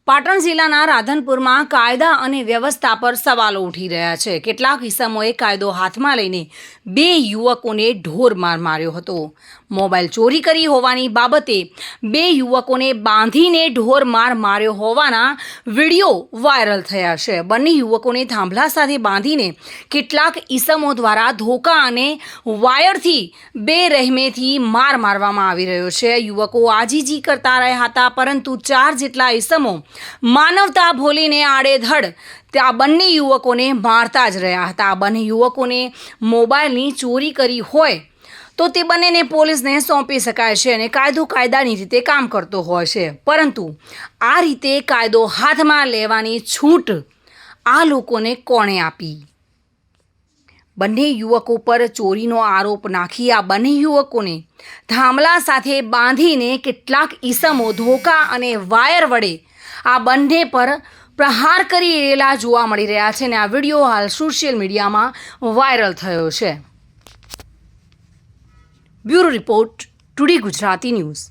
પાટણ જિલ્લાના રાધનપુરમાં કાયદા અને વ્યવસ્થા પર સવાલો ઉઠી રહ્યા છે। કેટલાક ઇસમોએ કાયદો હાથમાં લઈને બે યુવકોને ઢોર માર માર્યો હતો। મોબાઈલ ચોરી કરી હોવાની બાબતે બે યુવકોને બાંધીને ઢોર માર માર્યો હોવાના વિડીયો વાયરલ થયા છે। બંને યુવકોને થાંભલા સાથે બાંધીને કેટલાક ઇસમો દ્વારા ધોકા અને વાયરથી બેરહેમીથી માર મારવામાં આવી રહ્યો છે। યુવકો આજીજી કરતા રહ્યા હતા, પરંતુ 4 જેટલા ઇસમો માનવતા ભૂલીને આડેધડ આ બંને યુવકોને મારતા જ રહ્યા હતા। આ બંને યુવકોને મોબાઈલની ચોરી કરી હોય તો તે બંનેને પોલીસને સોંપી શકાય છે અને કાયદો કાયદાની રીતે કામ કરતો હોય છે, પરંતુ આ રીતે કાયદો હાથમાં લેવાની છૂટ આ લોકોને કોણે આપી? બંને યુવકો પર ચોરીનો આરોપ નાખી આ બંને યુવકોને થાંભલા સાથે બાંધીને કેટલાક ઈસમો ધોકા અને વાયર વડે આ બંને પર પ્રહાર કરી રહેલા જોવા મળી રહ્યા છે અને આ વિડીયો હાલ સોશિયલ મીડિયામાં વાયરલ થયો છે। Bureau report, today Gujarati news.